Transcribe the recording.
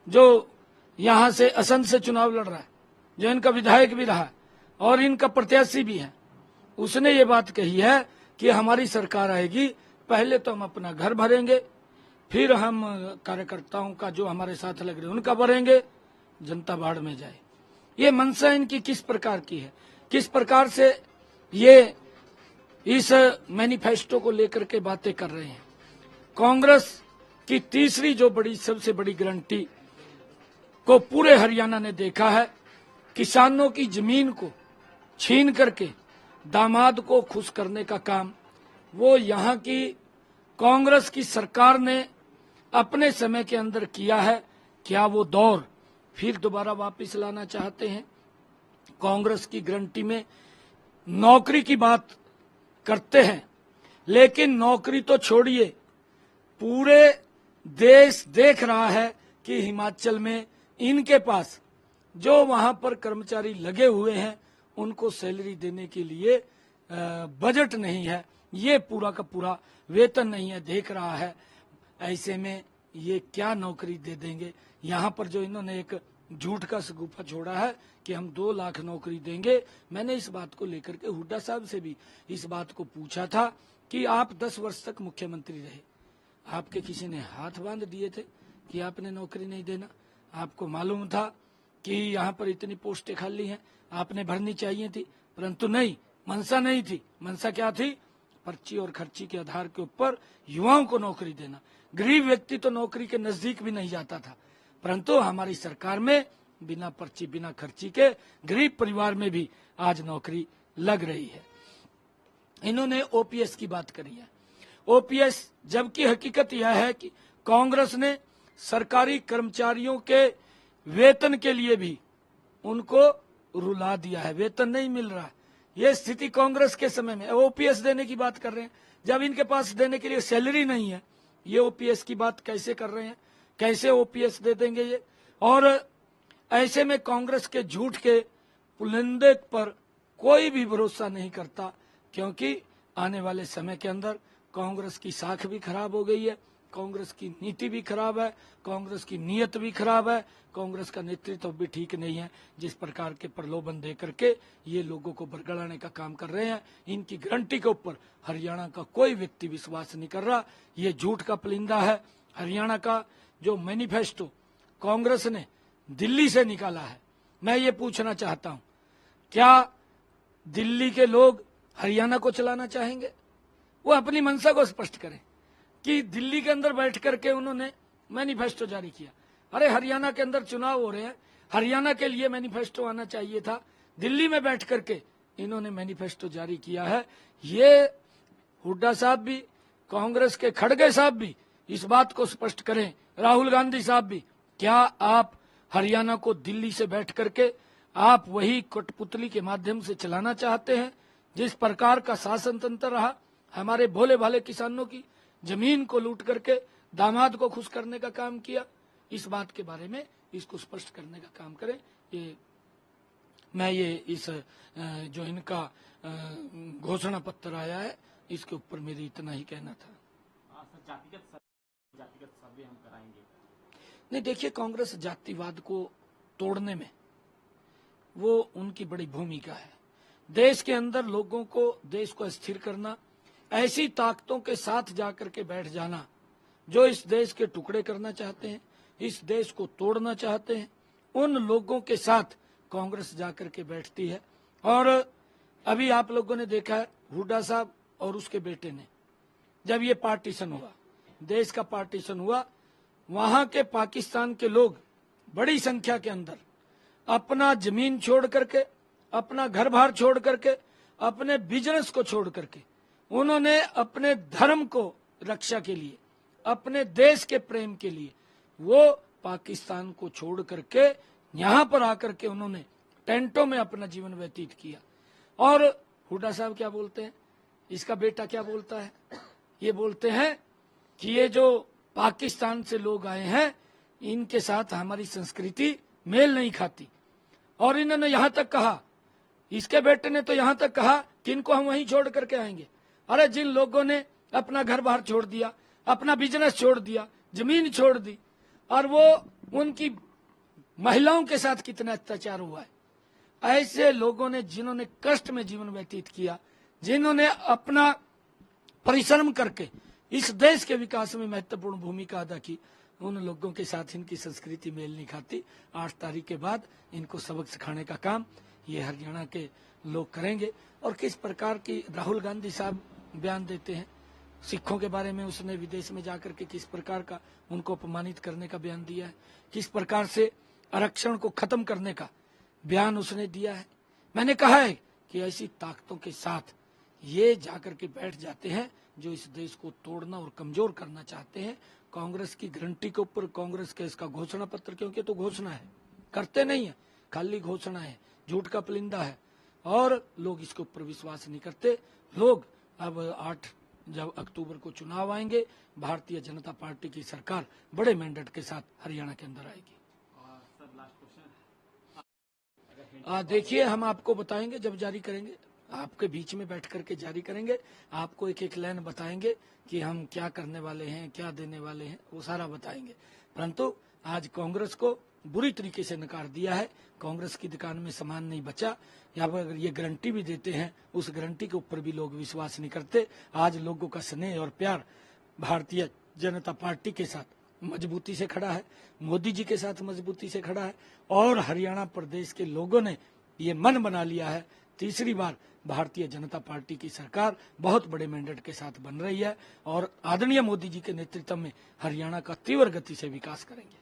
जो यहाँ से असंध से चुनाव लड़ रहा है, जो इनका विधायक भी रहा और इनका प्रत्याशी भी है, उसने ये बात कही है कि हमारी सरकार आएगी, पहले तो हम अपना घर भरेंगे, फिर हम कार्यकर्ताओं का जो हमारे साथ लग रहे हैं उनका भरेंगे, जनता बाढ़ में जाए। ये मंशा इनकी किस प्रकार की है, किस प्रकार से ये इस मैनिफेस्टो को लेकर के बातें कर रहे हैं। कांग्रेस की तीसरी जो बड़ी सबसे बड़ी गारंटी को पूरे हरियाणा ने देखा है, किसानों की जमीन को छीन करके दामाद को खुश करने का काम वो यहाँ की कांग्रेस की सरकार ने अपने समय के अंदर किया है। क्या वो दौर फिर दोबारा वापस लाना चाहते हैं? कांग्रेस की गारंटी में नौकरी की बात करते हैं, लेकिन नौकरी तो छोड़िए, पूरे देश देख रहा है कि हिमाचल में इनके पास जो वहां पर कर्मचारी लगे हुए हैं उनको सैलरी देने के लिए बजट नहीं है, ये पूरा का पूरा वेतन नहीं है, देख रहा है। ऐसे में ये क्या नौकरी दे देंगे? यहाँ पर जो इन्होंने एक झूठ का सगुफा छोड़ा है कि हम 2 लाख नौकरी देंगे। मैंने इस बात को लेकर के हुड्डा साहब से भी इस बात को पूछा था कि आप 10 वर्ष तक मुख्यमंत्री रहे, आपके किसी ने हाथ बांध दिए थे कि आपने नौकरी नहीं देना? आपको मालूम था कि यहाँ पर इतनी पोस्टें खाली हैं, आपने भरनी चाहिए थी, परंतु नहीं, मंशा नहीं थी। मंशा क्या थी? पर्ची और खर्ची के आधार के ऊपर युवाओं को नौकरी देना। गरीब व्यक्ति तो नौकरी के नजदीक भी नहीं जाता था, परंतु हमारी सरकार में बिना पर्ची बिना खर्ची के गरीब परिवार में भी आज नौकरी लग रही है। इन्होंने ओपीएस की बात करी है। ओपीएस, जबकि हकीकत यह है कि कांग्रेस ने सरकारी कर्मचारियों के वेतन के लिए भी उनको रुला दिया है, वेतन नहीं मिल रहा है। ये स्थिति कांग्रेस के समय में ओपीएस देने की बात कर रहे हैं, जब इनके पास देने के लिए सैलरी नहीं है। ये ओपीएस की बात कैसे कर रहे हैं? कैसे ओपीएस दे देंगे ये? और ऐसे में कांग्रेस के झूठ के पुलिंदे पर कोई भी भरोसा नहीं करता, क्योंकि आने वाले समय के अंदर कांग्रेस की साख भी खराब हो गई है, कांग्रेस की नीति भी खराब है, कांग्रेस की नीयत भी खराब है, कांग्रेस का नेतृत्व भी ठीक नहीं है। जिस प्रकार के प्रलोभन दे करके ये लोगों को बरगलाने का काम कर रहे हैं, इनकी गारंटी के ऊपर हरियाणा का कोई व्यक्ति विश्वास नहीं कर रहा। ये झूठ का पुलिंदा है। हरियाणा का जो मैनिफेस्टो कांग्रेस ने दिल्ली से निकाला है, मैं ये पूछना चाहता हूँ, क्या दिल्ली के लोग हरियाणा को चलाना चाहेंगे? वो अपनी मंशा को स्पष्ट करें कि दिल्ली के अंदर बैठ करके उन्होंने मैनिफेस्टो जारी किया। अरे हुरियाणा के अंदर चुनाव हो रहे हैं, हरियाणा के लिए मैनिफेस्टो आना चाहिए था। दिल्ली में बैठ करके इन्होंने मैनिफेस्टो जारी किया है। ये हुड्डा साहब भी, कांग्रेस के खड़गे साहब भी इस बात को स्पष्ट करें, राहुल गांधी साहब भी, क्या आप हरियाणा को दिल्ली से बैठ करके आप वही कठपुतली के माध्यम से चलाना चाहते हैं? जिस प्रकार का शासन तंत्र रहा, हमारे भोले भाले किसानों की जमीन को लूट करके दामाद को खुश करने का काम किया। इस बात के बारे में इसको स्पष्ट करने का काम करें। ये इस जो इनका घोषणा पत्र आया है, इसके ऊपर मेरी इतना ही कहना था। जातिगत सर्वे हम कराएंगे। नहीं, देखिए, कांग्रेस जातिवाद को तोड़ने में वो उनकी बड़ी भूमिका है। देश के अंदर लोगों को, देश को स्थिर करना, ऐसी ताकतों के साथ जाकर के बैठ जाना जो इस देश के टुकड़े करना चाहते हैं, इस देश को तोड़ना चाहते हैं, उन लोगों के साथ कांग्रेस जाकर के बैठती है। और अभी आप लोगों ने देखा है, हुड्डा साहब और उसके बेटे ने, जब ये पार्टीशन हुआ, देश का पार्टीशन हुआ, वहां के पाकिस्तान के लोग बड़ी संख्या के अंदर अपना जमीन छोड़ करके, अपना घर बार छोड़ करके, अपने बिजनेस को छोड़ करके, उन्होंने अपने धर्म को रक्षा के लिए, अपने देश के प्रेम के लिए वो पाकिस्तान को छोड़ करके यहाँ पर आकर के उन्होंने टेंटों में अपना जीवन व्यतीत किया। और हुड्डा साहब क्या बोलते हैं, इसका बेटा क्या बोलता है? ये बोलते हैं कि ये जो पाकिस्तान से लोग आए हैं, इनके साथ हमारी संस्कृति मेल नहीं खाती। और इन्होंने यहाँ तक कहा, इसके बेटे ने तो यहाँ तक कहा कि इनको हम वहीं छोड़ करके आएंगे। अरे जिन लोगों ने अपना घर बाहर छोड़ दिया, अपना बिजनेस छोड़ दिया, जमीन छोड़ दी, और वो उनकी महिलाओं के साथ कितना अत्याचार हुआ है। ऐसे लोगों ने, जिन्होंने कष्ट में जीवन व्यतीत किया, जिन्होंने अपना परिश्रम करके इस देश के विकास में महत्वपूर्ण भूमिका अदा की, उन लोगों के साथ इनकी संस्कृति मेल नहीं खाती। 8 तारीख के बाद इनको सबक सिखाने का काम ये हरियाणा के लोग करेंगे। और किस प्रकार की राहुल गांधी साहब बयान देते हैं सिखों के बारे में, उसने विदेश में जाकर के किस प्रकार का उनको अपमानित करने का बयान दिया है, किस प्रकार से आरक्षण को खत्म करने का बयान उसने दिया है। मैंने कहा है कि ऐसी ताकतों के साथ ये जाकर के बैठ जाते हैं जो इस देश को तोड़ना और कमजोर करना चाहते हैं। कांग्रेस की गारंटी के ऊपर कांग्रेस का इसका घोषणा पत्र, क्योंकि तो घोषणा है, करते नहीं है, खाली घोषणा है, झूठ का परिंदा है और लोग इसके ऊपर विश्वास नहीं करते। लोग अब 8 जब अक्टूबर को चुनाव आएंगे, भारतीय जनता पार्टी की सरकार बड़े मैंडेट के साथ हरियाणा के अंदर आएगी। देखिए, हम आपको बताएंगे जब जारी करेंगे, आपके बीच में बैठ करके जारी करेंगे, आपको एक एक लाइन बताएंगे कि हम क्या करने वाले हैं, क्या देने वाले हैं, वो सारा बताएंगे। परंतु आज कांग्रेस को बुरी तरीके से नकार दिया है। कांग्रेस की दुकान में सामान नहीं बचा, या अगर ये गारंटी भी देते हैं उस गारंटी के ऊपर भी लोग विश्वास नहीं करते। आज लोगों का स्नेह और प्यार भारतीय जनता पार्टी के साथ मजबूती से खड़ा है, मोदी जी के साथ मजबूती से खड़ा है और हरियाणा प्रदेश के लोगों ने ये मन बना लिया है, तीसरी बार भारतीय जनता पार्टी की सरकार बहुत बड़े मैंडेट के साथ बन रही है और आदरणीय मोदी जी के नेतृत्व में हरियाणा का तीव्र गति से विकास करेंगे।